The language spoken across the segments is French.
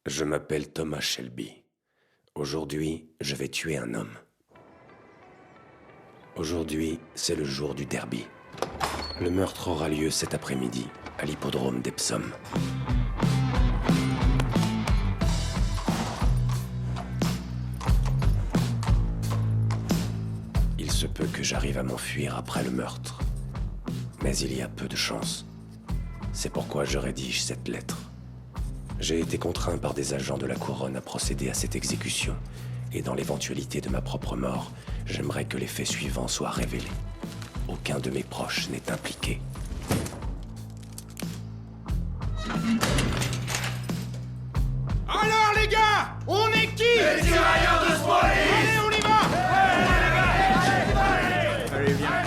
Je m'appelle Thomas Shelby. Aujourd'hui, je vais tuer un homme. Aujourd'hui, c'est le jour du derby. Le meurtre aura lieu cet après-midi, à l'hippodrome d'Epsom. Il se peut que j'arrive à m'enfuir après le meurtre. Mais il y a peu de chance. C'est pourquoi je rédige cette lettre. J'ai été contraint par des agents de la couronne à procéder à cette exécution, et dans l'éventualité de ma propre mort, j'aimerais que les faits suivants soient révélés. Aucun de mes proches n'est impliqué. Alors les gars, on est qui? Les tirailleurs de Spoiler! Allez, on y va! Allez, viens.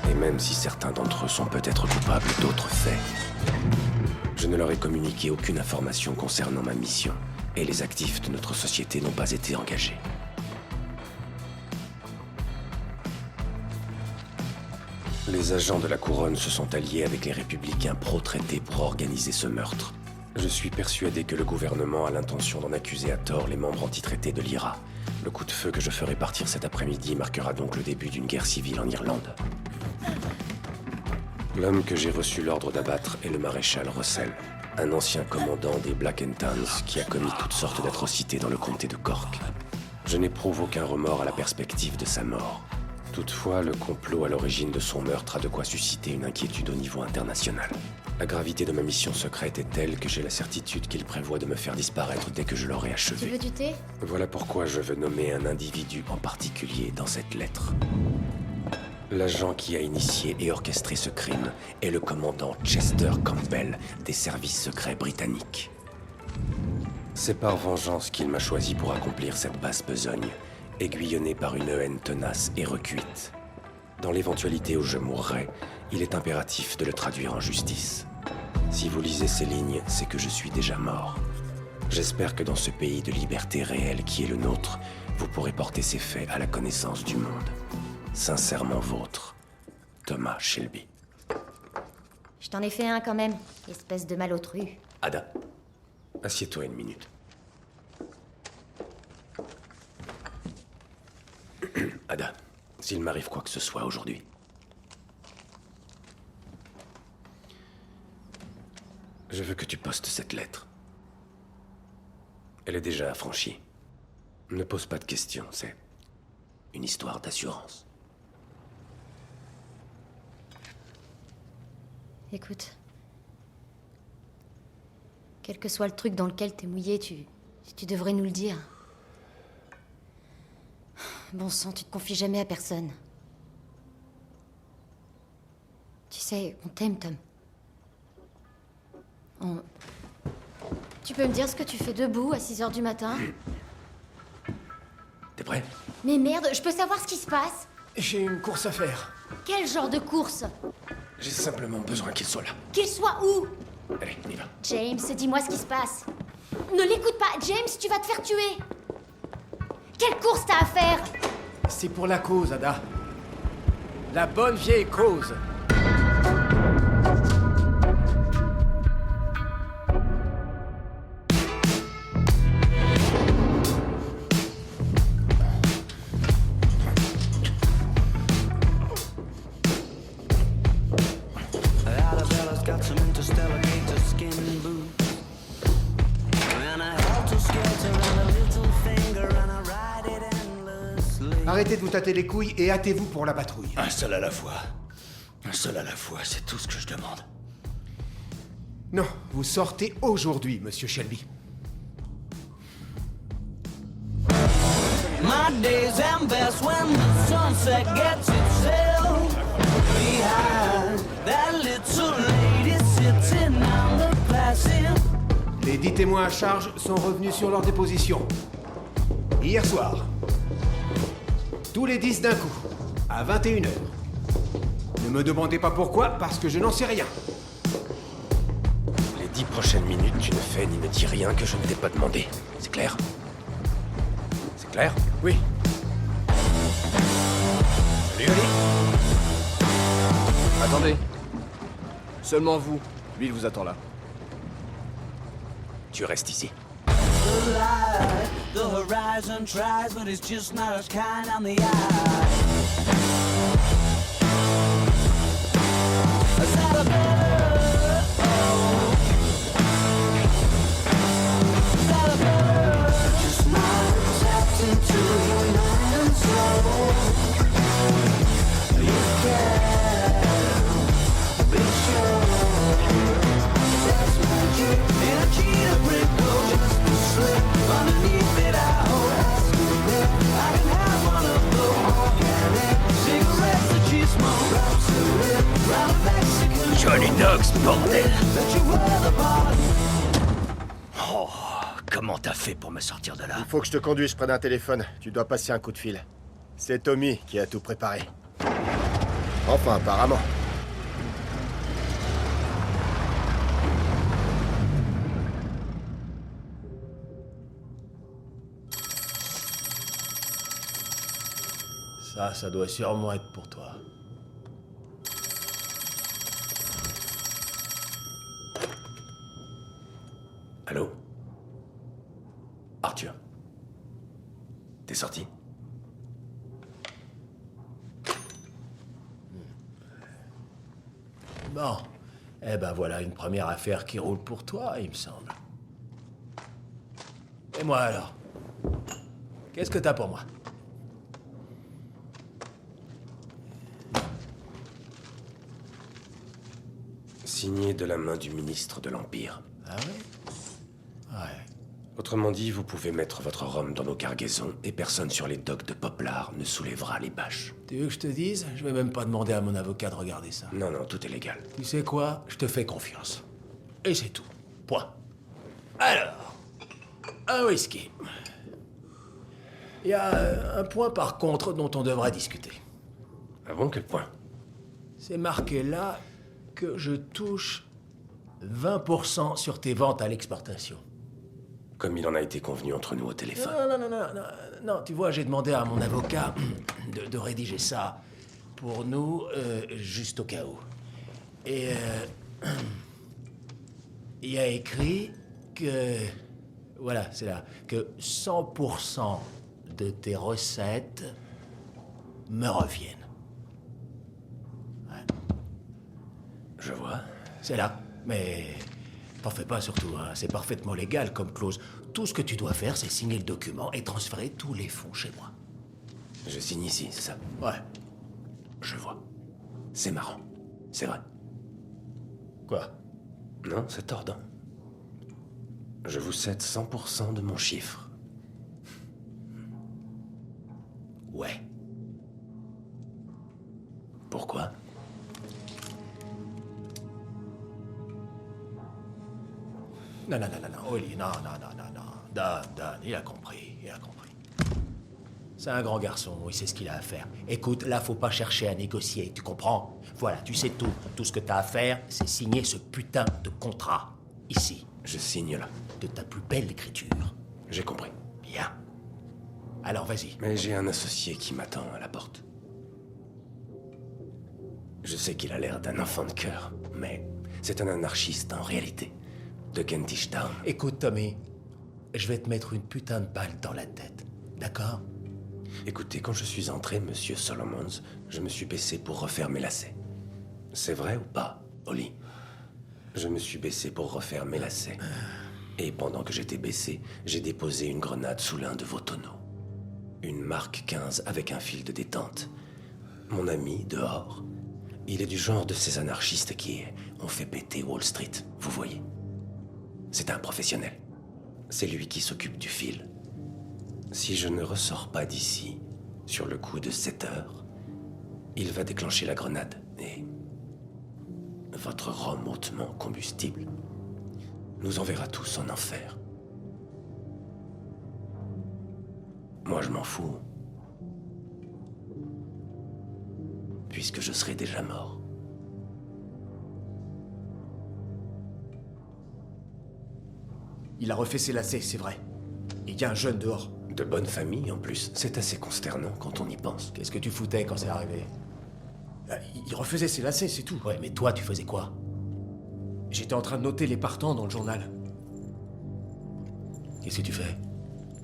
Et même si certains d'entre eux sont peut-être coupables d'autres faits, je ne leur ai communiqué aucune information concernant ma mission, et les actifs de notre société n'ont pas été engagés. Les agents de la couronne se sont alliés avec les républicains pro-traité pour organiser ce meurtre. Je suis persuadé que le gouvernement a l'intention d'en accuser à tort les membres anti-traités de l'IRA. Le coup de feu que je ferai partir cet après-midi marquera donc le début d'une guerre civile en Irlande. L'homme que j'ai reçu l'ordre d'abattre est le maréchal Russell, un ancien commandant des Black and Tans qui a commis toutes sortes d'atrocités dans le comté de Cork. Je n'éprouve aucun remords à la perspective de sa mort. Toutefois, le complot à l'origine de son meurtre a de quoi susciter une inquiétude au niveau international. La gravité de ma mission secrète est telle que j'ai la certitude qu'il prévoit de me faire disparaître dès que je l'aurai Tu achevé. veux du thé? Voilà pourquoi je veux nommer un individu en particulier dans cette lettre. L'agent qui a initié et orchestré ce crime est le commandant Chester Campbell des services secrets britanniques. C'est par vengeance qu'il m'a choisi pour accomplir cette basse besogne, aiguillonné par une haine tenace et recuite. Dans l'éventualité où je mourrai, il est impératif de le traduire en justice. Si vous lisez ces lignes, c'est que je suis déjà mort. J'espère que dans ce pays de liberté réelle qui est le nôtre, vous pourrez porter ces faits à la connaissance du monde. Sincèrement vôtre, Thomas Shelby. Je t'en ai fait un quand même, espèce de malotru. Ada, assieds-toi une minute. Ada, s'il m'arrive quoi que ce soit aujourd'hui, je veux que tu postes cette lettre. Elle est déjà affranchie. Ne pose pas de questions, c'est une histoire d'assurance. Écoute. Quel que soit le truc dans lequel t'es mouillé, tu devrais nous le dire. Bon sang, tu te confies jamais à personne. Tu sais, on t'aime, Tom. Tu peux me dire ce que tu fais debout à 6 h du matin? T'es prêt? Mais merde, je peux savoir ce qui se passe? J'ai une course à faire. Quel genre de course? J'ai simplement besoin qu'il soit là. Qu'il soit où? Allez, on y va. James, dis-moi ce qui se passe. Ne l'écoute pas, James, tu vas te faire tuer. Quelle course t'as à faire? C'est pour la cause, Ada. La bonne vieille cause. Arabella's got some interstellar gator skin boots and a helter-skelter and a little finger and I ride it endlessly. Arrêtez de vous tâter les couilles et hâtez-vous pour la patrouille. Un seul à la fois. Un seul à la fois, c'est tout ce que je demande. Non, vous sortez aujourd'hui, monsieur Shelby. My days end best when the sunset gets itself behind that little lady sitting on the placid. Les 10 témoins à charge sont revenus sur leur déposition. Hier soir. Tous les 10 d'un coup, à 21 h. Ne me demandez pas pourquoi, parce que je n'en sais rien. Les 10 prochaines minutes, tu ne fais ni ne dis rien que je ne t'ai pas demandé. C'est clair? C'est clair? Oui. Salut, Ali. Attendez. Seulement vous. Lui, il vous attend là. Tu restes ici. The horizon tries, but it's just not as kind on the eye. Is that a better? Is that a better? Just not tapped into your mind and soul. You can be sure that's magic in a key to break. Underneath it, I hope I can have one of those organic cigarettes that you smoke. Round a Mexican Johnny Knox, bordel! that you wear the bottom. Oh, comment t'as fait pour me sortir de là? Il faut que je te conduise près d'un téléphone. Tu dois passer un coup de fil. C'est Tommy qui a tout préparé. Enfin, apparemment. Ça doit sûrement être pour toi. Allô? Arthur? T'es sorti? Bon. Eh ben voilà une première affaire qui roule pour toi, il me semble. Et moi alors? Qu'est-ce que t'as pour moi? Signé de la main du ministre de l'Empire. Ah ouais? Ouais. Autrement dit, vous pouvez mettre votre rhum dans nos cargaisons et personne sur les docks de Poplar ne soulèvera les bâches. Tu veux que je te dise? Je vais même pas demander à mon avocat de regarder ça. Non, non, tout est légal. Tu sais quoi? Je te fais confiance. Et c'est tout. Point. Alors, un whisky. Il y a un point par contre dont on devra discuter. Ah bon, quel point? C'est marqué là que je touche 20% sur tes ventes à l'exportation. Comme il en a été convenu entre nous au téléphone. Non, tu vois, j'ai demandé à mon avocat de rédiger ça pour nous, juste au cas où. Et il y a écrit que... Voilà, c'est là. Que 100% de tes recettes me reviennent. Ouais. Je vois. C'est là. Mais t'en fais pas surtout, hein. C'est parfaitement légal comme clause. Tout ce que tu dois faire, c'est signer le document et transférer tous les fonds chez moi. Je signe ici, c'est ça? Ouais. Je vois. C'est marrant. C'est vrai. Quoi? Non, c'est tordant. Je vous cède 100% de mon chiffre. Ouais. Pourquoi? Non, Oli, non. Don, il a compris. C'est un grand garçon, il sait ce qu'il a à faire. Écoute, là, faut pas chercher à négocier, tu comprends? Voilà, tu sais tout. Tout ce que t'as à faire, c'est signer ce putain de contrat. Ici. Je signe là. De ta plus belle écriture. J'ai compris. Bien. Alors, vas-y. Mais j'ai un associé qui m'attend à la porte. Je sais qu'il a l'air d'un enfant de cœur, mais c'est un anarchiste en réalité. De Kentish Town. Écoute, Tommy, je vais te mettre une putain de balle dans la tête. D'accord? Écoutez, quand je suis entré, monsieur Solomons, je me suis baissé pour refaire mes lacets. C'est vrai ou pas, Oli? Je me suis baissé pour refaire mes lacets. Et pendant que j'étais baissé, j'ai déposé une grenade sous l'un de vos tonneaux. Une marque 15 avec un fil de détente. Mon ami, dehors, il est du genre de ces anarchistes qui ont fait péter Wall Street, vous voyez. C'est un professionnel. C'est lui qui s'occupe du fil. Si je ne ressors pas d'ici, sur le coup de 7 heures, il va déclencher la grenade et votre rhum hautement combustible nous enverra tous en enfer. Moi, je m'en fous, puisque je serai déjà mort. Il a refait ses lacets, c'est vrai. Il y a un jeune dehors. De bonne famille, en plus. C'est assez consternant quand on y pense. Qu'est-ce que tu foutais quand c'est arrivé? Il refaisait ses lacets, c'est tout. Ouais, mais toi, tu faisais quoi? J'étais en train de noter les partants dans le journal. Qu'est-ce que tu fais?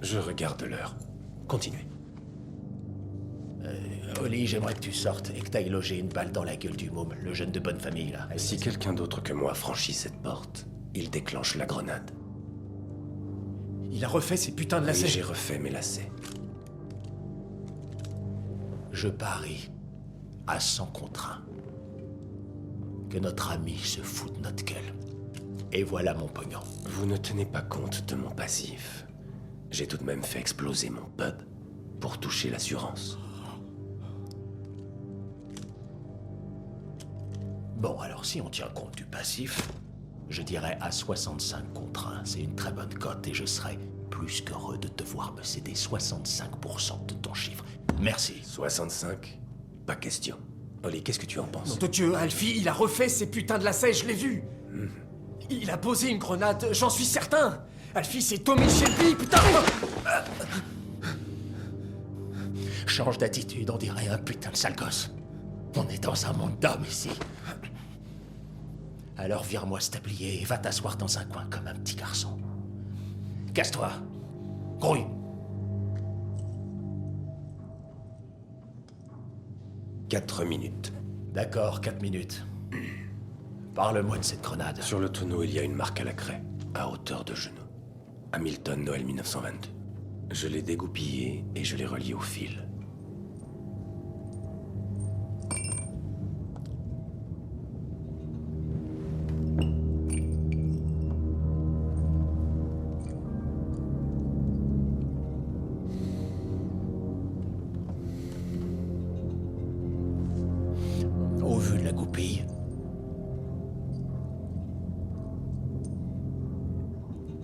Je regarde l'heure. Continuez. Oli, j'aimerais que tu sortes et que t'ailles loger une balle dans la gueule du môme, le jeune de bonne famille, là. Allez, Si quelqu'un d'autre que moi franchit cette porte, il déclenche la grenade. Il a refait ses putains de Oui, lacets. j'ai refait mes lacets. Je parie à 100 contre 1 que notre ami se fout de notre gueule. Et voilà mon pognon. Vous ne tenez pas compte de mon passif. J'ai tout de même fait exploser mon pub pour toucher l'assurance. Bon, alors si on tient compte du passif, je dirais à 65 contre 1. C'est une très bonne cote et je serais plus qu'heureux de te voir me céder 65% de ton chiffre. Merci. 65? Pas question. Oli, qu'est-ce que tu en penses? Nom de Dieu, Alfie, il a refait ses putains de lacets, je l'ai vu. Il a posé une grenade, j'en suis certain. Alfie, c'est Tommy Shelby, putain. Change d'attitude, on dirait un putain de sale gosse. On est dans un monde d'hommes ici. Alors vire-moi ce tablier et va t'asseoir dans un coin comme un petit garçon. Casse-toi. Grouille. Quatre minutes. D'accord, 4 minutes. Parle-moi de cette grenade. Sur le tonneau, il y a une marque à la craie, à hauteur de genou. Hamilton, Noël 1922. Je l'ai dégoupillé et je l'ai relié au fil. Au vu de la goupille.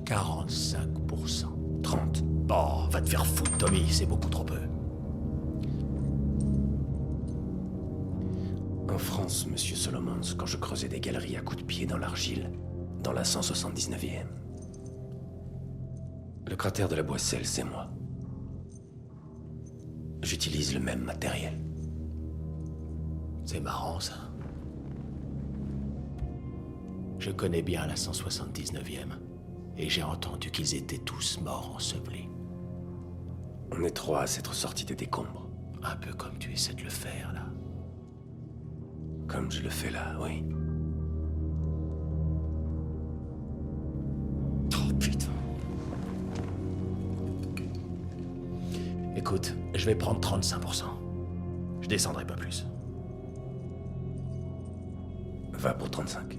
45%. 30. Oh, va te faire foutre, Tommy, c'est beaucoup trop peu. En France, monsieur Solomons, quand je creusais des galeries à coups de pied dans l'argile, dans la 179e. Le cratère de la Boisselle, c'est moi. J'utilise le même matériel. C'est marrant, ça. Je connais bien la 179e, et j'ai entendu qu'ils étaient tous morts ensevelis. On est trois à s'être sortis des décombres. Un peu comme tu essaies de le faire, là. Comme je le fais là, oui. Oh, putain. Écoute, je vais prendre 35%. Je descendrai pas plus. Va pour 35.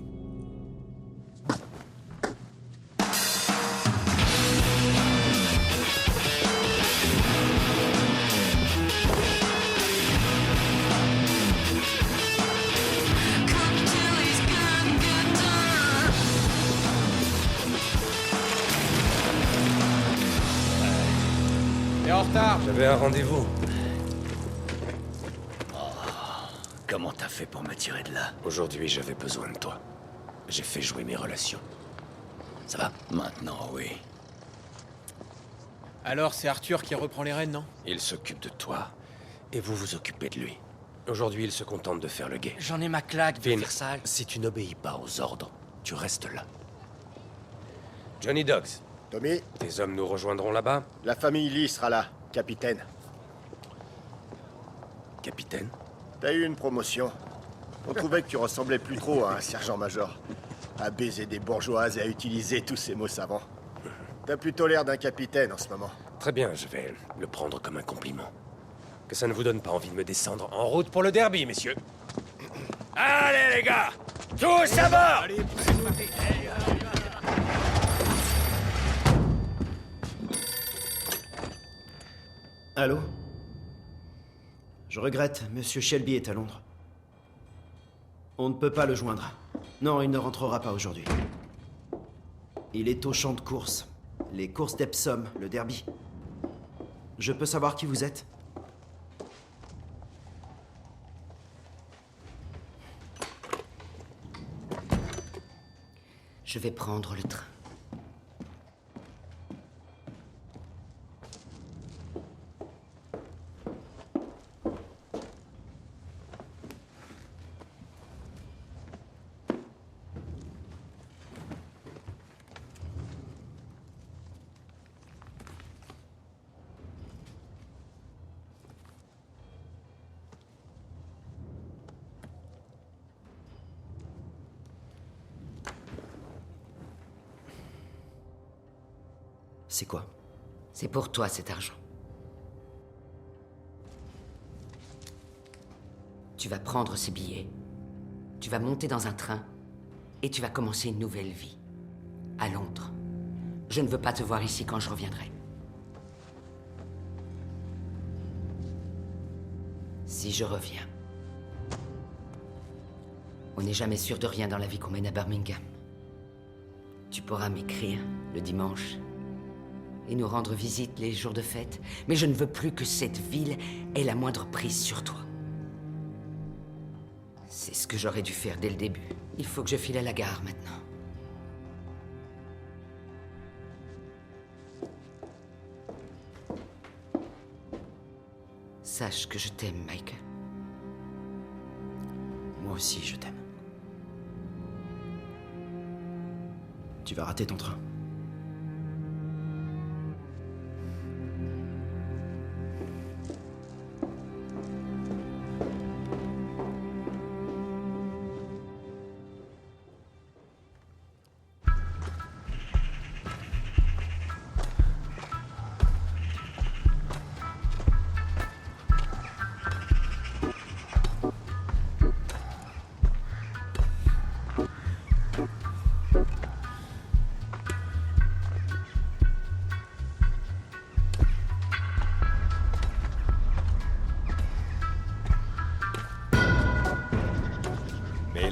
T'es en retard. J'avais un rendez-vous. Comment t'as fait pour me tirer de là? Aujourd'hui, j'avais besoin de toi. J'ai fait jouer mes relations. Ça va? Maintenant, oui. Alors, c'est Arthur qui reprend les rênes, non? Il s'occupe de toi, et vous vous occupez de lui. Aujourd'hui, il se contente de faire le guet. J'en ai ma claque de Finn, faire ça. si tu n'obéis pas aux ordres, tu restes là. Johnny Dogs, Tommy, tes hommes nous rejoindront là-bas? la famille Lee sera là, capitaine. Capitaine? T'as eu une promotion. On trouvait que tu ressemblais plus trop à un sergent-major. À baiser des bourgeoises et à utiliser tous ces mots savants. T'as plutôt l'air d'un capitaine en ce moment. Très bien, je vais le prendre comme un compliment. Que ça ne vous donne pas envie de me descendre en route pour le derby, messieurs. Allez, les gars! Tous à bord! Allô? Je regrette, Monsieur Shelby est à Londres. On ne peut pas le joindre. Non, il ne rentrera pas aujourd'hui. Il est au champ de course. Les courses d'Epsom, le derby. Je peux savoir qui vous êtes? Je vais prendre le train. C'est quoi? C'est pour toi cet argent. Tu vas prendre ces billets, tu vas monter dans un train et tu vas commencer une nouvelle vie. À Londres. Je ne veux pas te voir ici quand je reviendrai. Si je reviens, on n'est jamais sûr de rien dans la vie qu'on mène à Birmingham. Tu pourras m'écrire le dimanche et nous rendre visite les jours de fête, mais je ne veux plus que cette ville ait la moindre prise sur toi. C'est ce que j'aurais dû faire dès le début. Il faut que je file à la gare maintenant. Sache que je t'aime, Michael. Moi aussi, je t'aime. Tu vas rater ton train.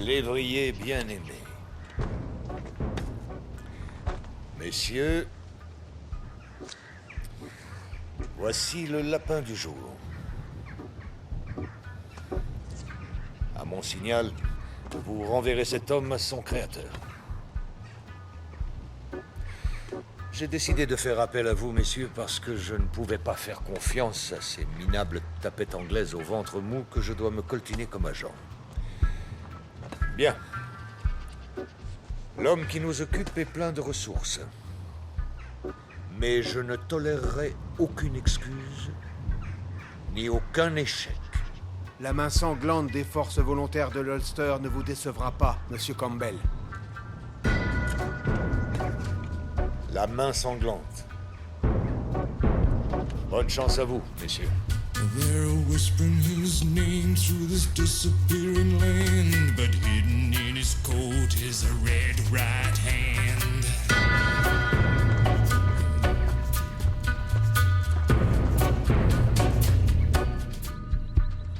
Lévrier bien-aimé. Messieurs, voici le lapin du jour. À mon signal, vous renverrez cet homme à son créateur. J'ai décidé de faire appel à vous, messieurs, parce que je ne pouvais pas faire confiance à ces minables tapettes anglaises au ventre mou que je dois me coltiner comme agent. Bien. L'homme qui nous occupe est plein de ressources. Mais je ne tolérerai aucune excuse, ni aucun échec. La main sanglante des forces volontaires de l'Ulster ne vous décevra pas, Monsieur Campbell. La main sanglante. Bonne chance à vous, messieurs. They're whispering his name through this disappearing land, but hidden in his coat is a red right hand.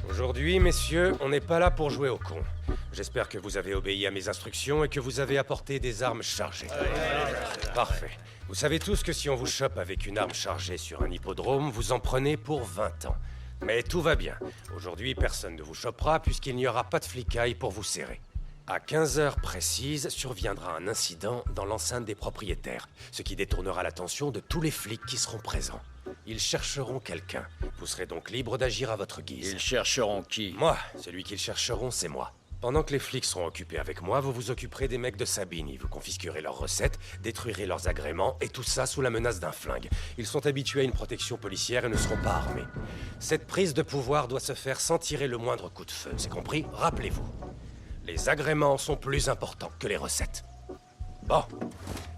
Aujourd'hui, messieurs, on n'est pas là pour jouer au con. J'espère que vous avez obéi à mes instructions et que vous avez apporté des armes chargées. Parfait. Vous savez tous que si on vous chope avec une arme chargée sur un hippodrome, vous en prenez pour 20 ans. Mais tout va bien. Aujourd'hui, personne ne vous chopera puisqu'il n'y aura pas de flicailles pour vous serrer. À 15 heures précises, surviendra un incident dans l'enceinte des propriétaires, ce qui détournera l'attention de tous les flics qui seront présents. Ils chercheront quelqu'un. Vous serez donc libre d'agir à votre guise. Ils chercheront qui? Moi. Celui qu'ils chercheront, c'est moi. Pendant que les flics seront occupés avec moi, vous vous occuperez des mecs de Sabini. Vous confisquerez leurs recettes, détruirez leurs agréments, et tout ça sous la menace d'un flingue. Ils sont habitués à une protection policière et ne seront pas armés. Cette prise de pouvoir doit se faire sans tirer le moindre coup de feu, c'est compris? Rappelez-vous, les agréments sont plus importants que les recettes. Bon,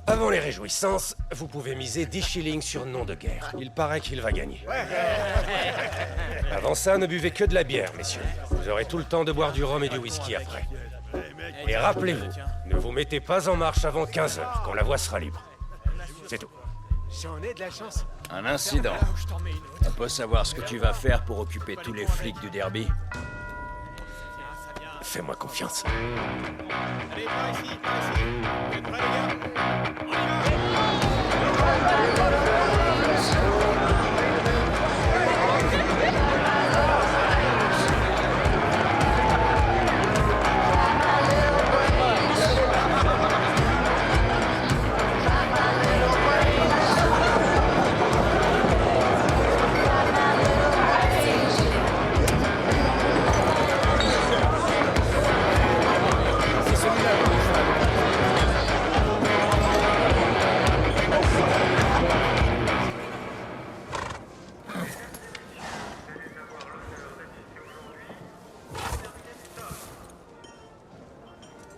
avant les réjouissances, vous pouvez miser 10 shillings sur nom de guerre. Il paraît qu'il va gagner. Avant ça, ne buvez que de la bière, messieurs. Vous aurez tout le temps de boire du rhum et du whisky après. Et rappelez-vous, ne vous mettez pas en marche avant 15 heures, quand la voie sera libre. C'est tout. J'en ai de la chance. Un incident. On peut savoir ce que tu vas faire pour occuper tous les flics du derby? Fais-moi confiance. Allez, par ici, par ici. Vous êtes prêts, les gars? On y va!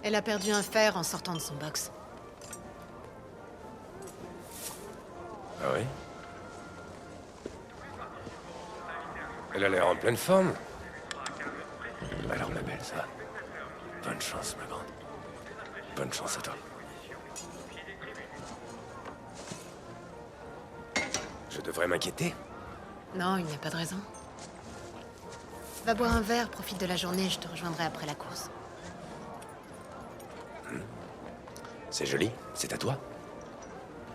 Elle a perdu un fer en sortant de son box. oui? Elle a l'air en pleine forme. Alors, ma belle, ça va. Bonne chance, ma grande. Bonne chance à toi. Je devrais m'inquiéter? Non, il n'y a pas de raison. Va boire un verre, profite de la journée, je te rejoindrai après la course. C'est joli. C'est à toi?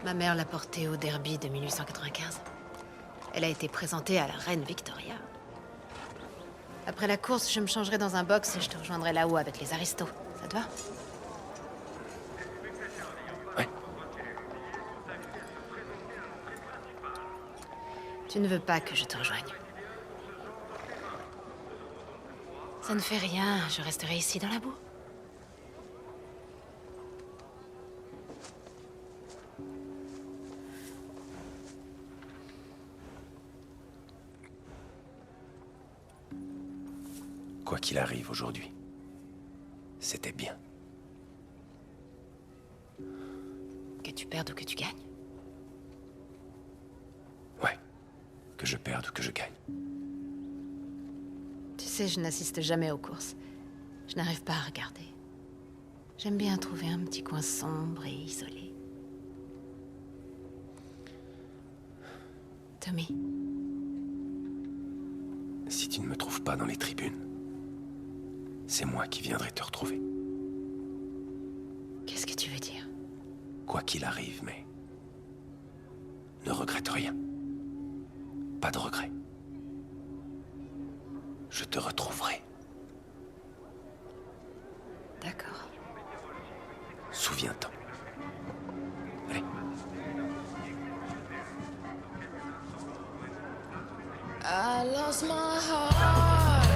Ma mère l'a portée au derby de 1895. Elle a été présentée à la reine Victoria. Après la course, je me changerai dans un box et je te rejoindrai là-haut avec les aristos. Ça te va? Ouais. Tu ne veux pas que je te rejoigne? Ça ne fait rien, je resterai ici dans la boue. Quoi qu'il arrive aujourd'hui, c'était bien. Que tu perdes ou que tu gagnes. Ouais. Que je perde ou que je gagne. Tu sais, je n'assiste jamais aux courses. Je n'arrive pas à regarder. J'aime bien trouver un petit coin sombre et isolé. Tommy. Si tu ne me trouves pas dans les tribunes, c'est moi qui viendrai te retrouver. Qu'est-ce que tu veux dire? Quoi qu'il arrive, mais... ne regrette rien. Pas de regret. Je te retrouverai. D'accord. Souviens-t'en. Allez. I lost my heart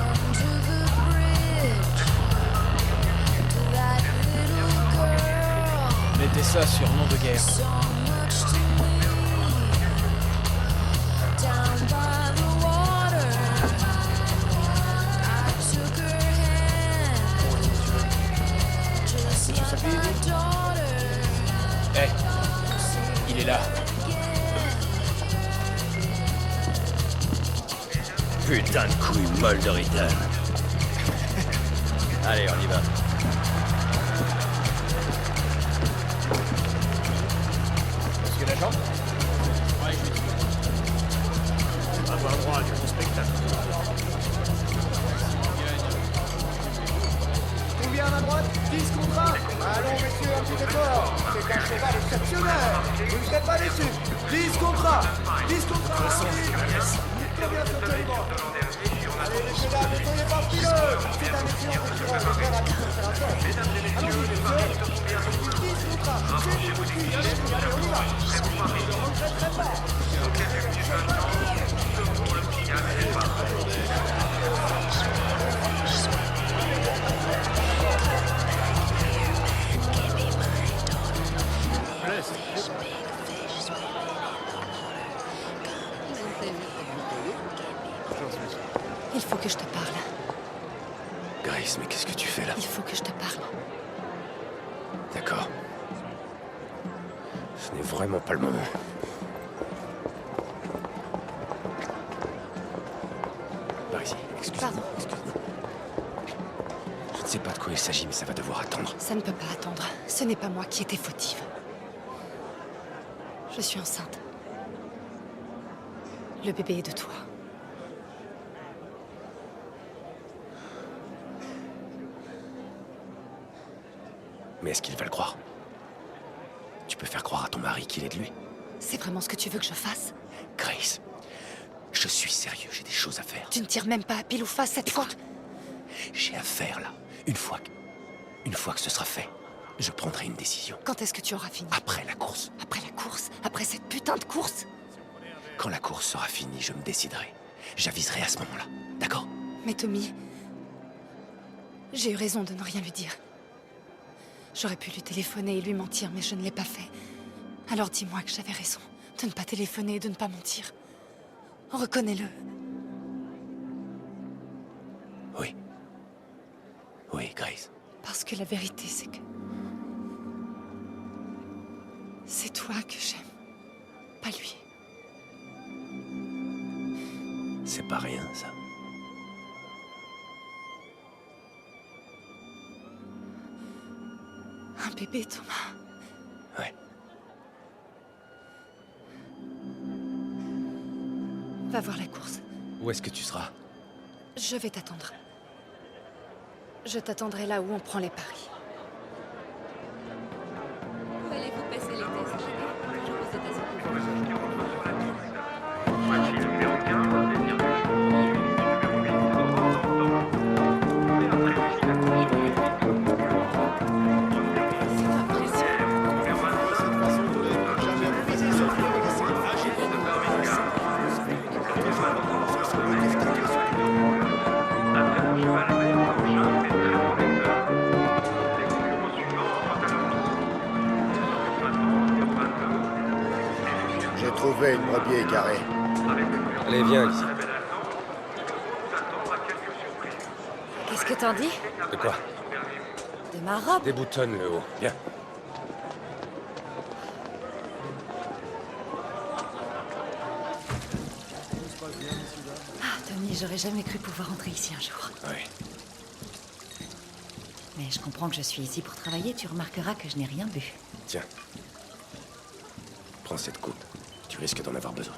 under the bridge to that little girl. Mettez ça sur nom de guerre. So much to me down by the water. I took her hand just like my daughter. Hé, il est là. Putain de couille molle de Rital. Allez, on y va. Monsieur l'agent? Ouais, je vais dire. Avoir droit à du bon spectacle. Combien à ma droite? 10 contre 1. Allons, messieurs, un petit effort. C'est un cheval exceptionnel. Vous ne serez pas déçus. 10 contre 1. 10 contre 1. Très bien, absolument. Allez, messieurs, dames, ne soyez pas frileux. C'est un excellent écureuil. Le frère a dit qu'on ferait un tort. Allons-y, messieurs. 10 contre 1. C'est du possible. Allez, on y va. Je ne regretterai pas. Il faut que je te parle. Grace, mais qu'est-ce que tu fais là? Il faut que je te parle. D'accord. Ce n'est vraiment pas le moment. Par ici, excuse-moi. Pardon. Excuse-moi. Je ne sais pas de quoi il s'agit, mais ça va devoir attendre. Ça ne peut pas attendre. Ce n'est pas moi qui étais fautive. Je suis enceinte. Le bébé est de toi. Mais est-ce qu'il va le croire? Tu peux faire croire à ton mari qu'il est de lui? C'est vraiment ce que tu veux que je fasse? Grace, je suis sérieux, j'ai des choses à faire. Tu ne tires même pas à pile ou face cette fois? J'ai affaire là. Une fois que ce sera fait, je prendrai une décision. Quand est-ce que tu auras fini? Après la course. Après la course? Après cette putain de course? Quand la course sera finie, je me déciderai. J'aviserai à ce moment-là. D'accord? Mais Tommy, j'ai eu raison de ne rien lui dire. J'aurais pu lui téléphoner et lui mentir, mais je ne l'ai pas fait. Alors dis-moi que j'avais raison de ne pas téléphoner et de ne pas mentir. Reconnais-le. Oui. Oui, Grace. Parce que la vérité, c'est que... C'est toi que j'aime, pas lui. C'est pas rien, ça. Un bébé, Thomas. Ouais. Va voir la course. Où est-ce que tu seras? Je vais t'attendre. Je t'attendrai là où on prend les paris. Où allez-vous passer l'été? Je vous ai J'ai trouvé une brebis égarée. Allez, viens, Lizzie. Qu'est-ce que t'en dis? De quoi? De ma robe? Déboutonne le haut. Viens. Ah, Tony, j'aurais jamais cru pouvoir entrer ici un jour. Oui. Mais je comprends que je suis ici pour travailler. Tu remarqueras que je n'ai rien bu. Tiens. Prends cette coupe. Tu risques d'en avoir besoin.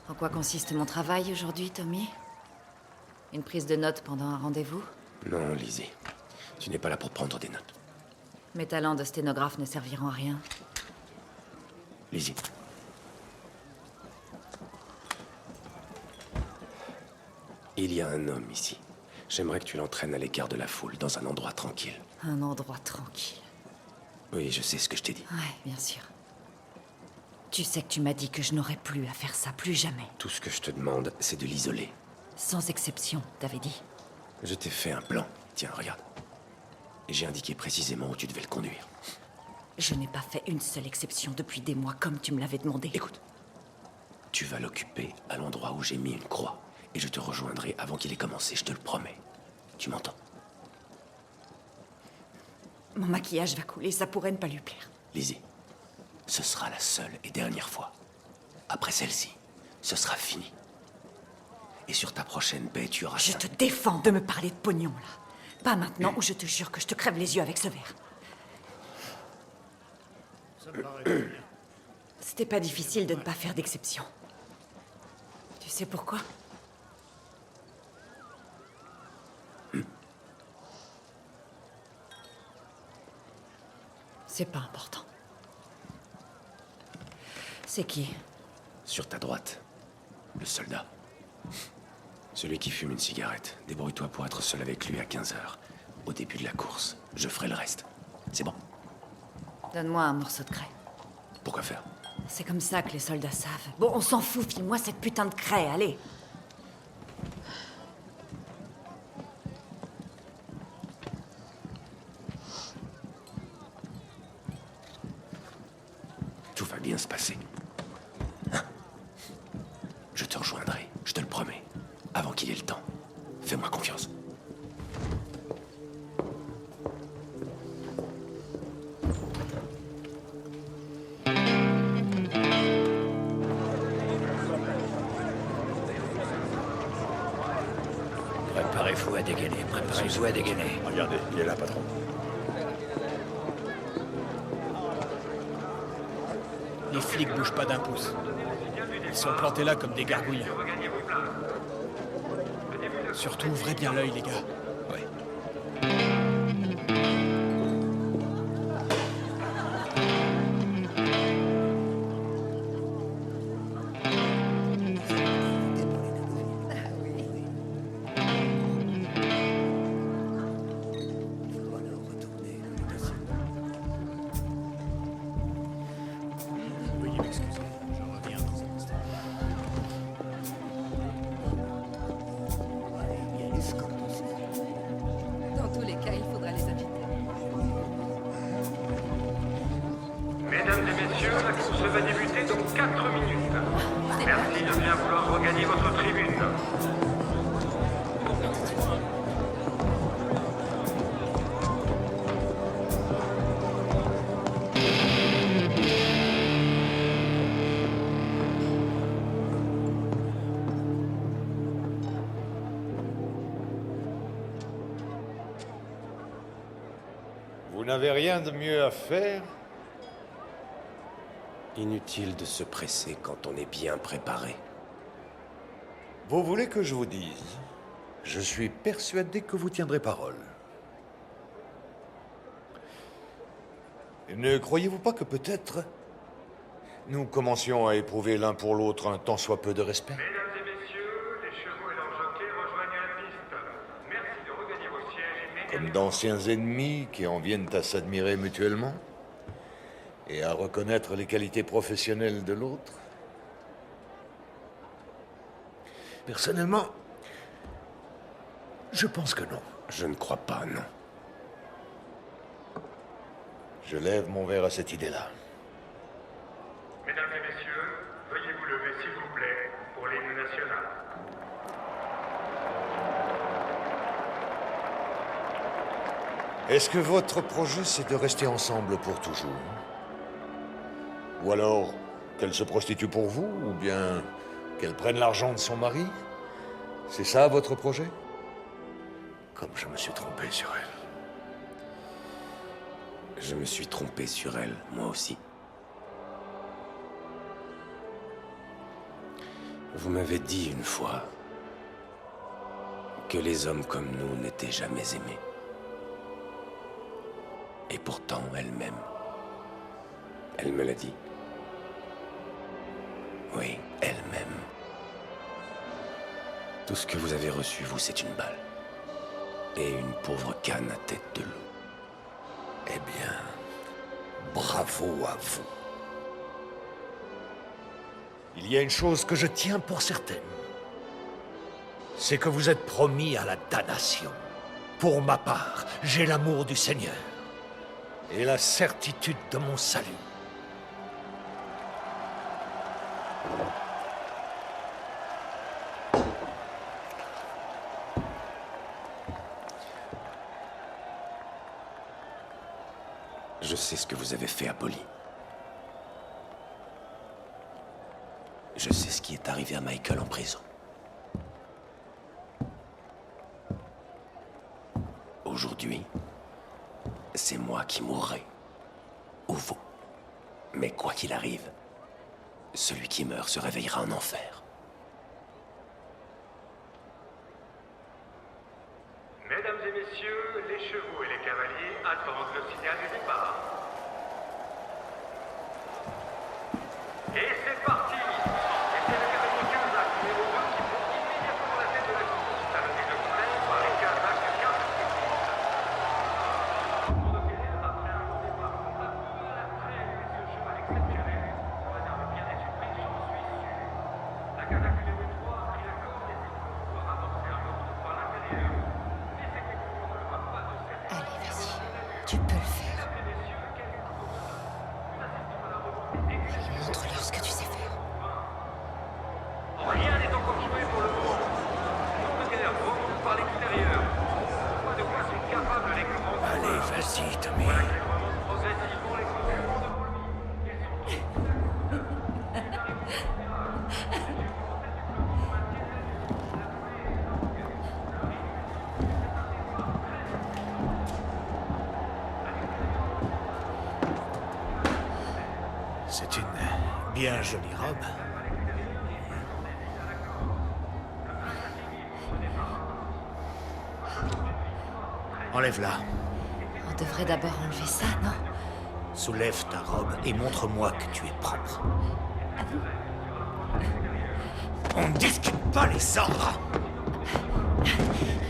En quoi consiste mon travail aujourd'hui, Tommy? Une prise de notes pendant un rendez-vous? Non, Lizzie. Tu n'es pas là pour prendre des notes. Mes talents de sténographe ne serviront à rien. Lizzie. Il y a un homme ici. J'aimerais que tu l'entraînes à l'écart de la foule, dans un endroit tranquille. Un endroit tranquille. Oui, je sais ce que je t'ai dit. Ouais, bien sûr. Tu sais que tu m'as dit que je n'aurais plus à faire ça, plus jamais. Tout ce que je te demande, c'est de l'isoler. Sans exception, t'avais dit. Je t'ai fait un plan. Tiens, regarde. Et j'ai indiqué précisément où tu devais le conduire. Je n'ai pas fait une seule exception depuis des mois, comme tu me l'avais demandé. Écoute. Tu vas l'occuper à l'endroit où j'ai mis une croix. Et je te rejoindrai avant qu'il ait commencé, je te le promets. Tu m'entends? Mon maquillage va couler, ça pourrait ne pas lui plaire. Lizzie, ce sera la seule et dernière fois. Après celle-ci, ce sera fini. Et sur ta prochaine paie, tu auras... Je te défends de me parler de pognon, là. Pas maintenant, ou je te jure que je te crève les yeux avec ce verre. C'était pas difficile de ne pas faire d'exception. Tu sais pourquoi? C'est pas important. C'est qui? Sur ta droite, le soldat. Celui qui fume une cigarette. Débrouille-toi pour être seul avec lui à 15h. Au début de la course. Je ferai le reste. C'est bon? Donne-moi un morceau de craie. Pourquoi faire? C'est comme ça que les soldats savent. Bon, on s'en fout, file-moi cette putain de craie, allez. Tout va bien se passer. Hein? Je te rejoindrai, je te le promets. Avant qu'il ait le temps. Fais-moi confiance. Préparez-vous à dégainer, préparez-vous à dégainer. Regardez, il est là, patron. Les flics bougent pas d'un pouce. Ils sont plantés là comme des gargouilles. Surtout, ouvrez bien l'œil, les gars. Ouais. Veuillez m'excuser, je reviens dans un instant. Dans tous les cas, il faudra les inviter. Mesdames et messieurs, la course va débuter dans 4 minutes. Merci de bien vouloir regagner votre tribune. Vous n'avez rien de mieux à faire? Inutile de se presser quand on est bien préparé. Vous voulez que je vous dise? Je suis persuadé que vous tiendrez parole. Ne croyez-vous pas que peut-être nous commencions à éprouver l'un pour l'autre un tant soit peu de respect? Mesdames et messieurs, les chevaux et leurs jockeys rejoignent la piste. Merci de regagner vos sièges immédiatement. Comme d'anciens ennemis qui en viennent à s'admirer mutuellement et à reconnaître les qualités professionnelles de l'autre. Personnellement, je pense que non. Je ne crois pas, non. Je lève mon verre à cette idée-là. Mesdames et messieurs, veuillez vous lever s'il vous plaît pour l'hymne national. Est-ce que votre projet, c'est de rester ensemble pour toujours? Ou alors, qu'elle se prostitue pour vous, ou bien qu'elle prenne l'argent de son mari? C'est ça, votre projet? Comme je me suis trompé sur elle. Je me suis trompé sur elle, moi aussi. Vous m'avez dit une fois que les hommes comme nous n'étaient jamais aimés. Et pourtant, elle-même, elle me l'a dit. Oui, elle-même. Tout ce que vous avez reçu, vous, c'est une balle. Et une pauvre canne à tête de loup. Eh bien, bravo à vous. Il y a une chose que je tiens pour certaine. C'est que vous êtes promis à la damnation. Pour ma part, j'ai l'amour du Seigneur et la certitude de mon salut. Je sais ce que vous avez fait à Polly. Je sais ce qui est arrivé à Michael en prison. Aujourd'hui, c'est moi qui mourrai. Ou vous. Mais quoi qu'il arrive, celui qui meurt se réveillera en enfer. Mesdames et messieurs, les chevaux et les cavaliers attendent le signal du départ. Et c'est parti! Et c'est le cavalier Kazakh numéro 2 qui prend immédiatement la tête de la course, amené de près par les Kazakhs 15 secondes. Après un long départ contre la foule, la traîne et ce cheval exceptionnel réserve bien des surprises, j'en suis sûr. La Kazakh numéro 3 a pris la corde et dit pouvoir avancer un peu trop par l'intérieur. Mais c'est quelque chose ne va pas de cette. Allez, vas-y. Tu peux le faire. Montre-leur ce que tu sais faire. Rien n'est encore joué pour le moment. Notre guerre remonte par l'extérieur. On voit de quoi sont capables les grands. Allez, vas-y, Tommy. Voilà qu'ils remontent progressivement les concurrents de Polly. C'est une bien jolie robe. Enlève-la. On devrait d'abord enlever ça, non? Soulève ta robe et montre-moi que tu es propre. On ne discute pas les ordres.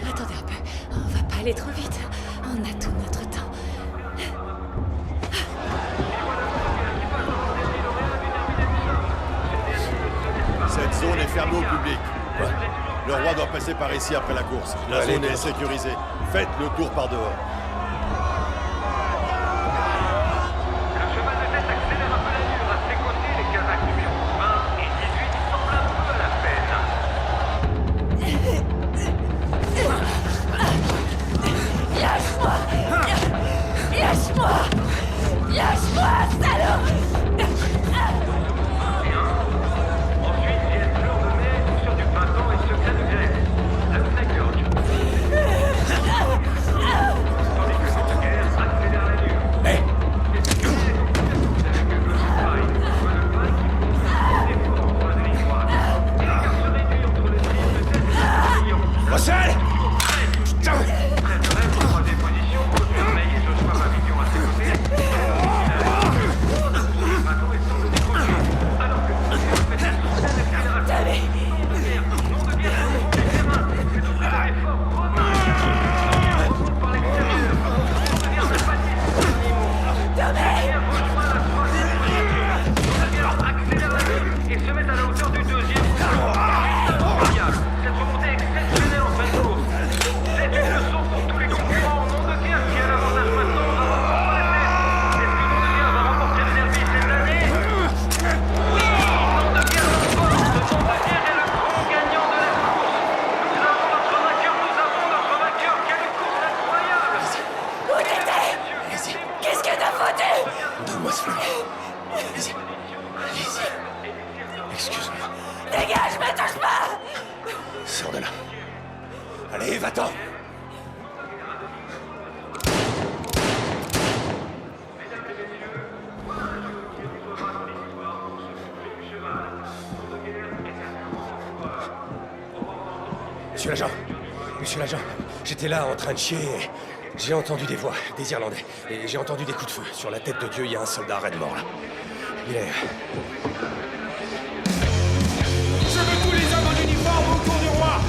Attendez un peu. On va pas aller trop vite. On a tout notre temps. Cette zone est fermée au public. Le roi doit passer par ici après la course. La Allez, zone est donc. sécurisée. Faites le tour par dehors. Le cheval de tête accélère un peu l'allure. À ses côtés, les Kazakhs numéro 20 et 18 semblent un peu à la peine. Lâche-moi! Lâche-moi! Lâche-moi, salaud! Ensuite viennent fleurs de mai, douceur du printemps et secret de grève. La George. Russell! Putain! Troisième position, Connor May et Joshua Pavillon à ses côtés. Bateau est sans le décrocher, alors que vous faites une certaine accélération. Nom de guerre, les terrains, c'est tout près de l'effort. Remonte par l'extérieur. Nom de guerre de panier, animaux. Derrière, rejoint la troisième position. Nom de guerre accélère la vue et se met à la hauteur du deuxième. Incroyable. Cette remontée exceptionnelle en fin de course. C'est une leçon pour tous les concurrents. Nom de guerre qui a l'avantage maintenant avant tout les faits. Est-ce que Nom de guerre va remporter le derby cette année? Oui, Nom de guerre l'emporte. Nom de guerre est le grand gagnant de la course. Nous avons notre vainqueur. Quelle course incroyable. Où t'étais? Qu'est-ce que t'as foutu? Donne-moi ce flingue. Allez-y. Allez-y. Excuse-moi. Dégage, me touche pas! Sors de là. Allez, va-t'en! Monsieur l'agent, j'étais là en train de chier et j'ai entendu des voix, des Irlandais, et j'ai entendu des coups de feu. Sur la tête de Dieu, il y a un soldat raide mort là. Il est... Je veux tous les hommes en uniforme autour du roi!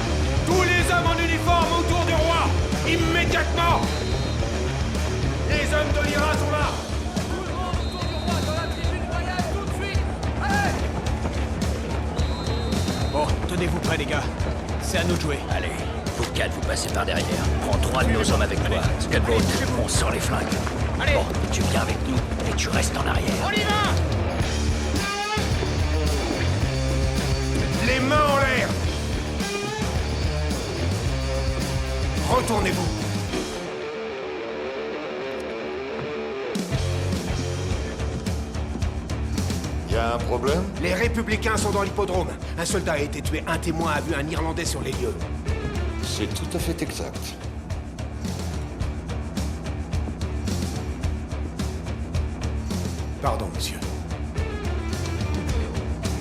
Tous les hommes en uniforme autour du roi! Immédiatement! Les hommes de l'IRA sont là! Bon, tenez-vous prêts, les gars. C'est à nous de jouer. Allez, vous quatre, vous passez par derrière. Prends 3 de nos hommes avec toi. Scalbolt, on sort les flingues. Allez. Bon, tu viens avec nous et tu restes en arrière. On y va! Les mains en l'air! Retournez-vous! Y a un problème? Les républicains sont dans l'hippodrome. Un soldat a été tué. Un témoin a vu un Irlandais sur les lieux. C'est tout à fait exact. Pardon, monsieur.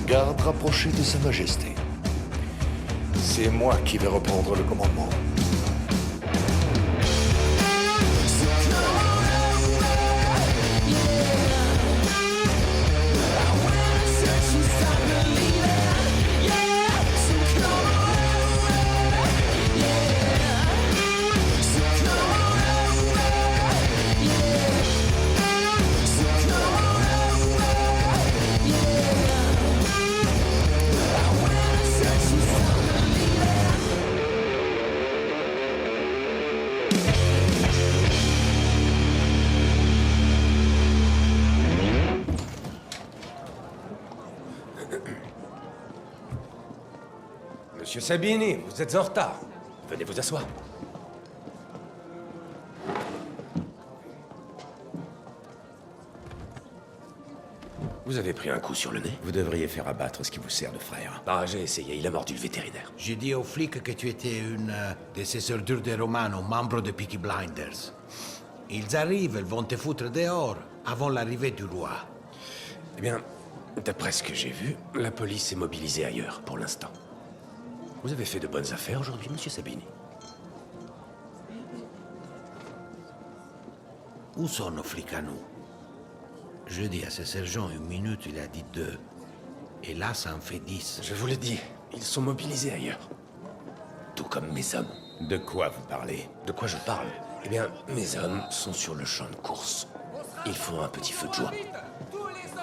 Garde rapproché de Sa Majesté. C'est moi qui vais reprendre le commandement. Monsieur Sabini, vous êtes en retard. Venez vous asseoir. Vous avez pris un coup sur le nez? Vous devriez faire abattre ce qui vous sert de frère. Ah, j'ai essayé, il a mordu le vétérinaire. J'ai dit aux flics que tu étais une de ces ordures de Romano, membre de Peaky Blinders. Ils arrivent, ils vont te foutre dehors avant l'arrivée du roi. Eh bien, d'après ce que j'ai vu, la police est mobilisée ailleurs pour l'instant. Vous avez fait de bonnes affaires aujourd'hui, monsieur Sabini. Où sont nos flics à nous? Je dis à ce sergent 1 minute, il a dit 2. Et là, ça en fait 10. Je vous l'ai dit, ils sont mobilisés ailleurs. Tout comme mes hommes. De quoi vous parlez? De quoi je parle? Eh bien, mes hommes sont sur le champ de course. Ils font un petit feu de joie.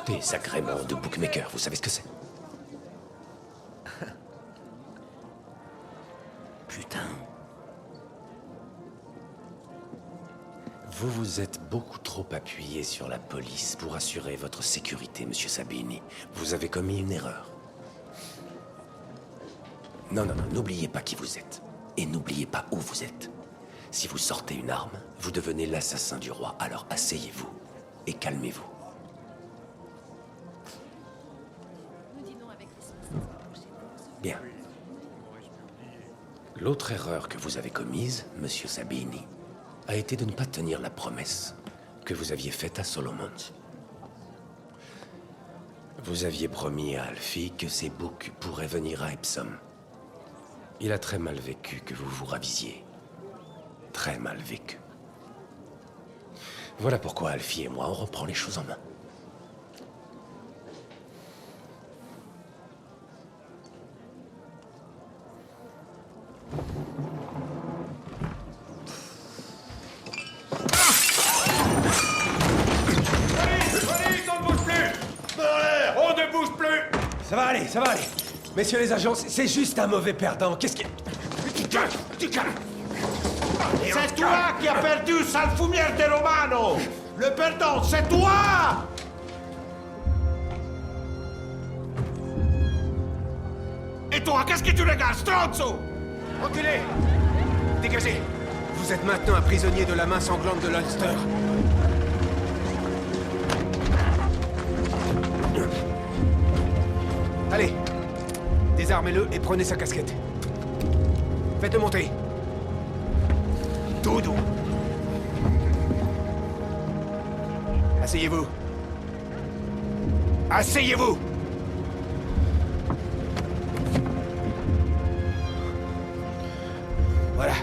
Des agréments de bookmaker, vous savez ce que c'est? Putain. Vous vous êtes beaucoup trop appuyé sur la police pour assurer votre sécurité, monsieur Sabini. Vous avez commis une erreur. Non, n'oubliez pas qui vous êtes. Et n'oubliez pas où vous êtes. Si vous sortez une arme, vous devenez l'assassin du roi. Alors asseyez-vous et calmez-vous. Bien. L'autre erreur que vous avez commise, monsieur Sabini, a été de ne pas tenir la promesse que vous aviez faite à Solomon. Vous aviez promis à Alfie que ses boucs pourraient venir à Epsom. Il a très mal vécu que vous vous ravisiez. Très mal vécu. Voilà pourquoi Alfie et moi, on reprend les choses en main. Ça va aller, ça va aller. Messieurs les agents, c'est juste un mauvais perdant. Qu'est-ce qui... C'est toi qui as perdu, sale fumier de Romano! Le perdant, c'est toi! Et toi, qu'est-ce que tu regardes, stronzo? Reculez! Dégagez! Vous êtes maintenant un prisonnier de la main sanglante de l'Ulster. Allez, désarmez-le et prenez sa casquette. Faites-le monter. Tout doux. Asseyez-vous. Asseyez-vous! Voilà.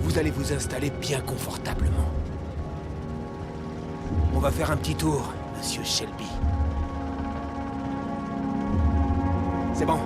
Vous allez vous installer bien confortablement. On va faire un petit tour, monsieur Shelby. C'est bon.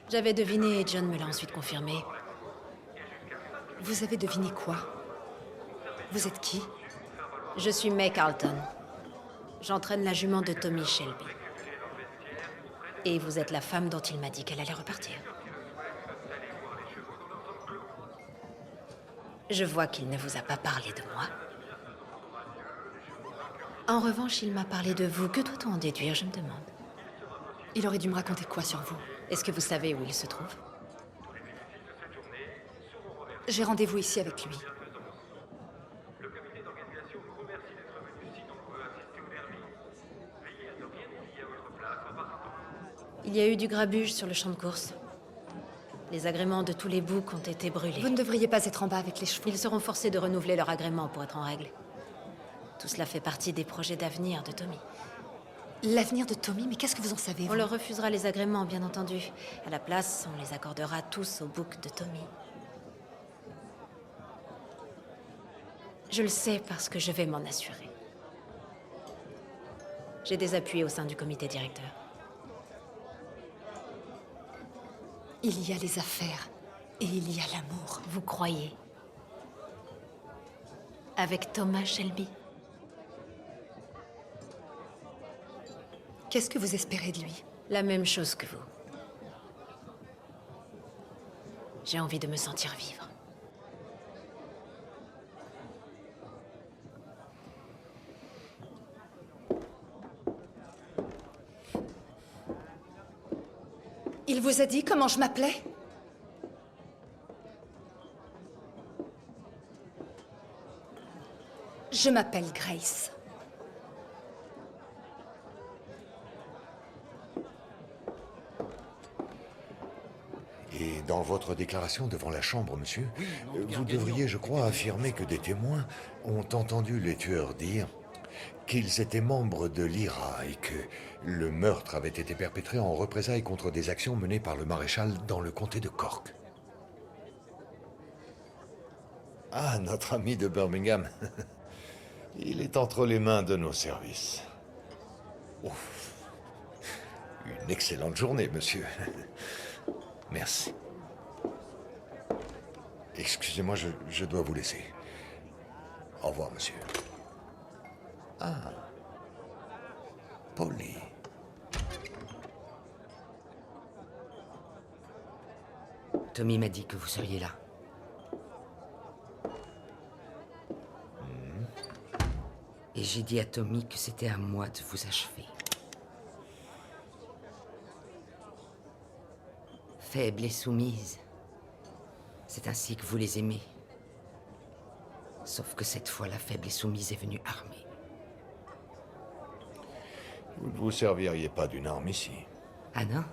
J'avais deviné et John me l'a ensuite confirmé. Vous avez deviné quoi? Vous êtes qui? Je suis May Carlton. J'entraîne la jument de Tommy Shelby. Et vous êtes la femme dont il m'a dit qu'elle allait repartir. Je vois qu'il ne vous a pas parlé de moi. En revanche, il m'a parlé de vous. Que doit-on en déduire, je me demande? Il aurait dû me raconter quoi sur vous? Est-ce que vous savez où il se trouve? J'ai rendez-vous ici avec lui. Il y a eu du grabuge sur le champ de course. Les agréments de tous les boucs ont été brûlés. Vous ne devriez pas être en bas avec les chevaux. Ils seront forcés de renouveler leur agrément pour être en règle. Tout cela fait partie des projets d'avenir de Tommy. L'avenir de Tommy? Mais qu'est-ce que vous en savez, vous? On leur refusera les agréments, bien entendu. À la place, on les accordera tous au bouc de Tommy. Je le sais parce que je vais m'en assurer. J'ai des appuis au sein du comité directeur. Il y a les affaires et il y a l'amour. Vous croyez? Avec Thomas Shelby? Qu'est-ce que vous espérez de lui? La même chose que vous. J'ai envie de me sentir vivre. Il vous a dit comment je m'appelais? Je m'appelle Grace. Et dans votre déclaration devant la Chambre, monsieur, vous devriez, je crois, affirmer que des témoins ont entendu les tueurs dire qu'ils étaient membres de l'IRA et que le meurtre avait été perpétré en représailles contre des actions menées par le maréchal dans le comté de Cork. Ah, notre ami de Birmingham. Il est entre les mains de nos services. Ouf. Une excellente journée, monsieur. Merci. Excusez-moi, je dois vous laisser. Au revoir, monsieur. Ah. Polly. Tommy m'a dit que vous seriez là. Et j'ai dit à Tommy que c'était à moi de vous achever. Faible et soumise. C'est ainsi que vous les aimez. Sauf que cette fois, la faible et soumise est venue armée. Vous ne vous serviriez pas d'une arme ici. Ah non?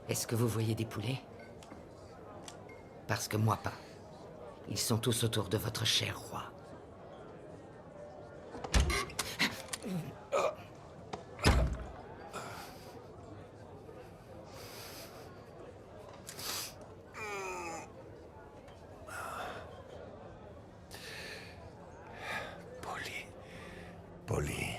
Est-ce que vous voyez des poulets? Parce que moi pas. Ils sont tous autour de votre cher roi. Polly.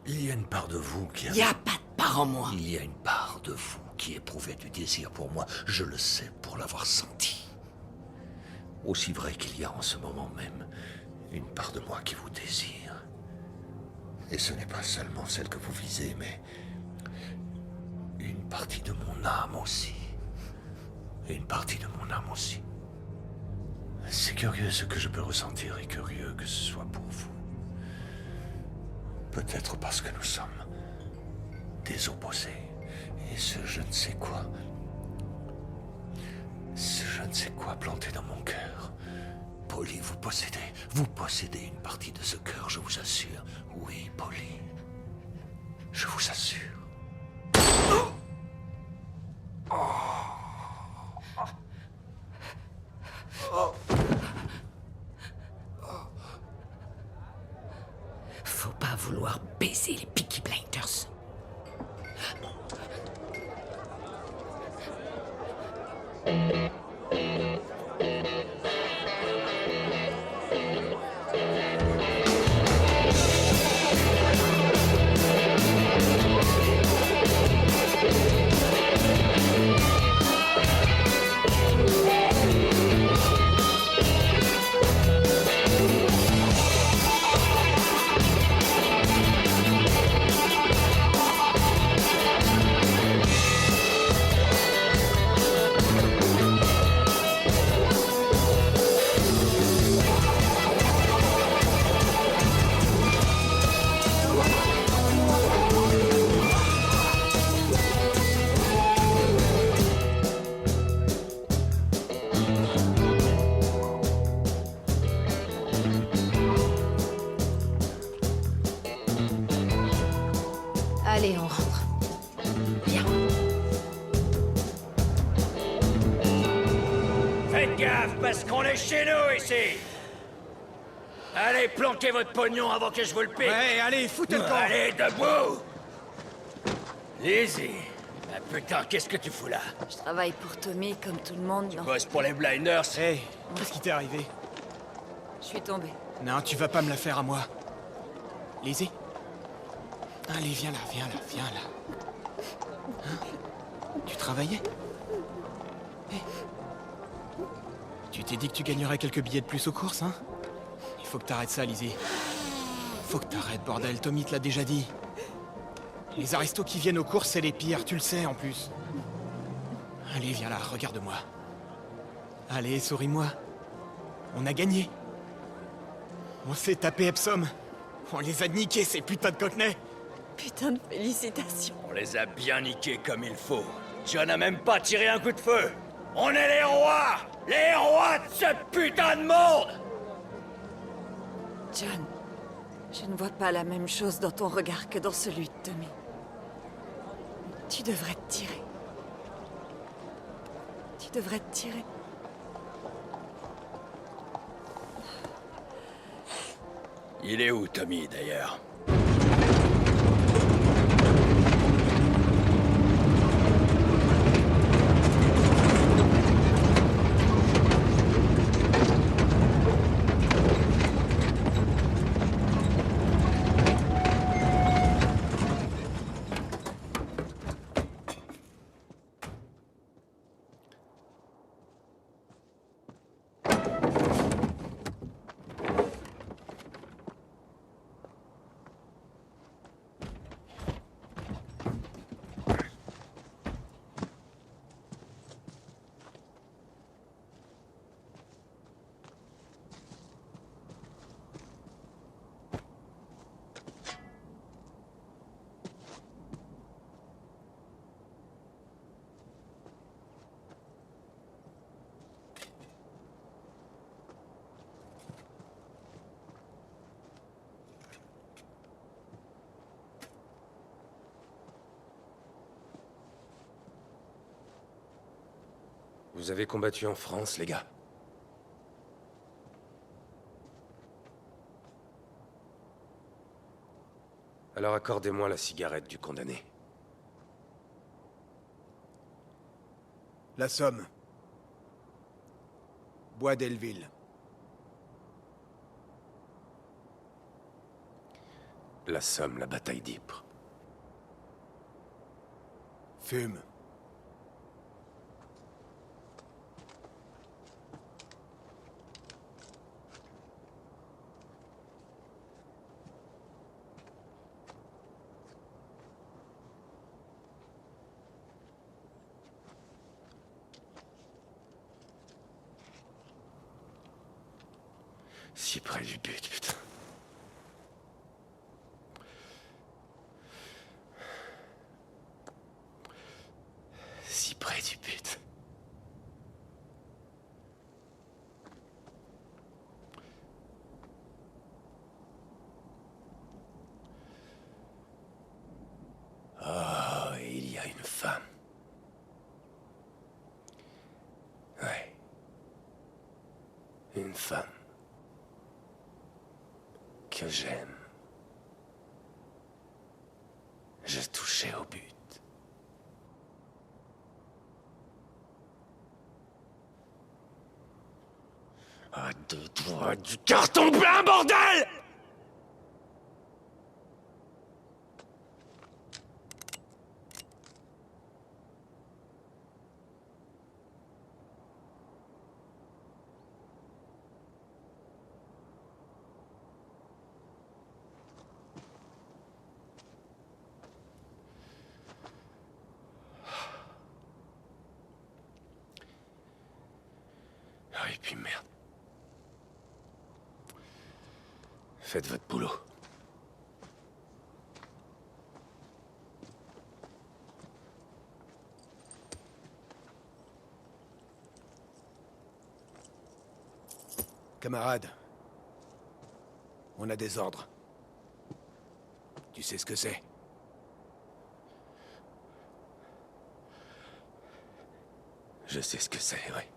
Il y a une part de vous qui a... Il n'y a pas de part en moi. Il y a une part de vous qui éprouvait du désir pour moi. Je le sais pour l'avoir senti. Aussi vrai qu'il y a en ce moment même une part de moi qui vous désire. Et ce n'est pas seulement celle que vous visez, mais une partie de mon âme aussi. Une partie de mon âme aussi. C'est curieux ce que je peux ressentir et curieux que ce soit pour vous. Peut-être parce que nous sommes des opposés. Et ce je ne sais quoi... Ce je ne sais quoi planté dans mon cœur. Polly, vous possédez une partie de ce cœur, je vous assure. Oui, Polly. Je vous assure. Faut pas vouloir baiser les Peaky Blinders. Allez, on rentre. Viens. Faites gaffe, parce qu'on est chez nous, ici. Allez, planquez votre pognon avant que je vous le pique. Ouais, allez, foutez le camp. Allez, debout. Lizzie. Ah, putain, qu'est-ce que tu fous là? Je travaille pour Tommy comme tout le monde, non? Bosse pour les Blinders. Hey, qu'est-ce qui t'est arrivé? Je suis tombée. Non, tu vas pas me la faire à moi. Lizzie? Allez, viens là, viens là, viens là. Hein? Tu travaillais? Hey. Tu t'es dit que tu gagnerais quelques billets de plus aux courses, hein? Il faut que t'arrêtes ça, Lizzie. Faut que t'arrêtes, bordel. Tommy te l'a déjà dit. Les aristos qui viennent aux courses, c'est les pires, tu le sais en plus. Allez, viens là, regarde-moi. Allez, souris-moi. On a gagné. On s'est tapé Epsom. On les a niqués, ces putains de cockneys. Putain de félicitations. On les a bien niqués comme il faut. John n'a même pas tiré un coup de feu. On est les rois! Les rois de ce putain de monde! John, je ne vois pas la même chose dans ton regard que dans celui de Tommy. Tu devrais te tirer. Tu devrais te tirer. Il est où, Tommy, d'ailleurs? Vous avez combattu en France, les gars. Alors accordez-moi la cigarette du condamné. La Somme. Bois d'Elleville. La Somme, la bataille d'Ypres. Fume. Si près du but, putain. Si près du but. Oh, et il y a une femme. Ouais. Une femme. Que j'aime. Je touchais au but. À deux doigts du carton plein, bordel! Ah, et puis merde. Faites votre boulot. Camarade, on a des ordres. Tu sais ce que c'est? Je sais ce que c'est, ouais.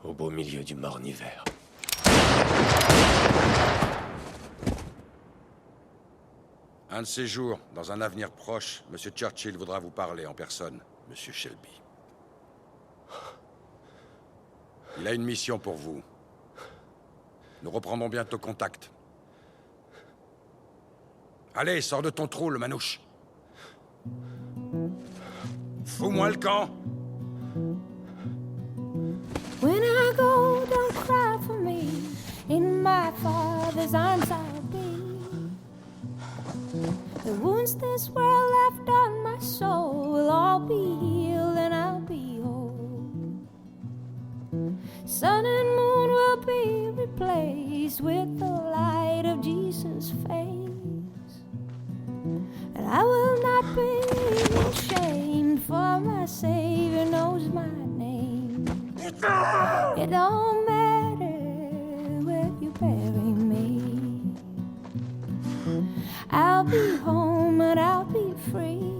Au beau milieu du morne hiver. Un de ces jours, dans un avenir proche, M. Churchill voudra vous parler en personne, M. Shelby. Il a une mission pour vous. Nous reprendrons bientôt contact. Allez, sors de ton trou, le manouche. Fous-moi le camp. When I go, don't cry for me. In my Father's arms I'll be. The wounds this world left on my soul will all be healed and I'll be whole. Sun and moon will be replaced with the light of Jesus' face. And I will not be ashamed, for my Savior knows my name. It don't matter where you bury me. I'll be home and I'll be free.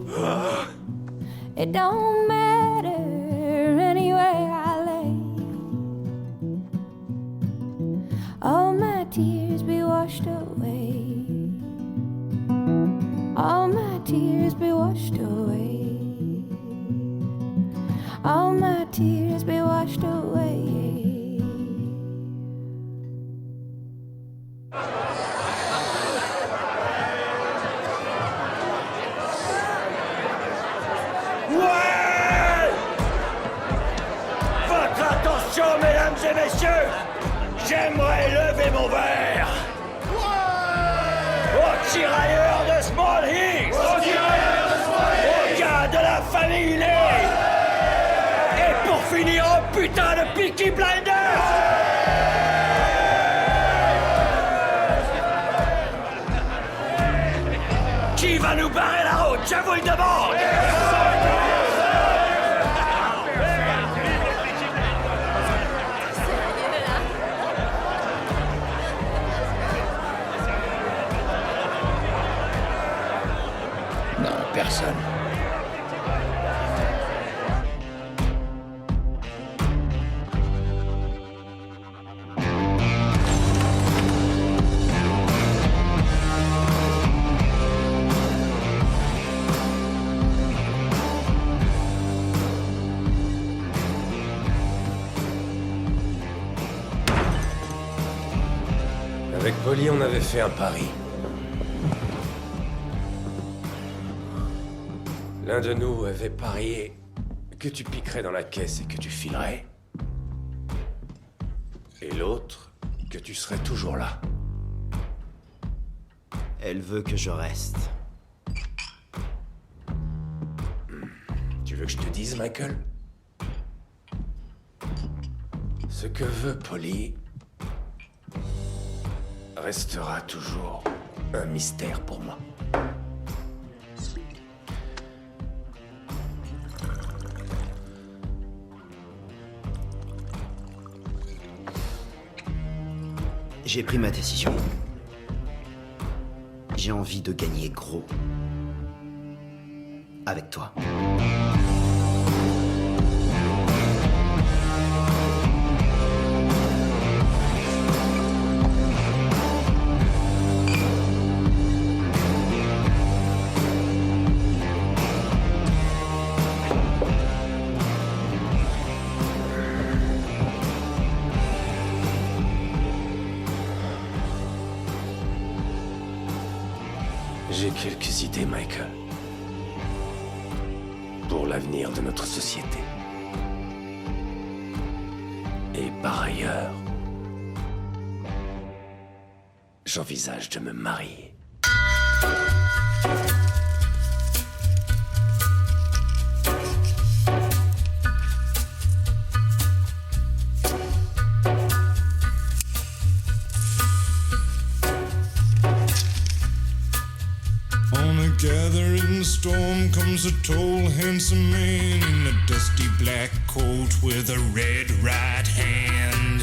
It don't matter anywhere I lay. All my tears be washed away. All my tears be washed away. All my tears be washed away. Ouais! Votre attention, mesdames et messieurs! J'aimerais lever mon verre! Aux tirailleurs de Small Hills! Au gars de la famille Lee! Et pour finir, au putain de Peaky Blinders! Qui va nous barrer la route? Je vous le demande! personne. Avec Polly, on avait fait un pari. L'un de nous avait parié que tu piquerais dans la caisse et que tu filerais. Et l'autre, que tu serais toujours là. Elle veut que je reste. Tu veux que je te dise, Michael? Ce que veut Polly restera toujours un mystère pour moi. J'ai pris ma décision. J'ai envie de gagner gros. Avec toi. J'ai quelques idées, Michael. Pour l'avenir de notre société. Et par ailleurs, j'envisage de me marier. On a gathering storm comes a tall, handsome man in a dusty black coat with a red right hand.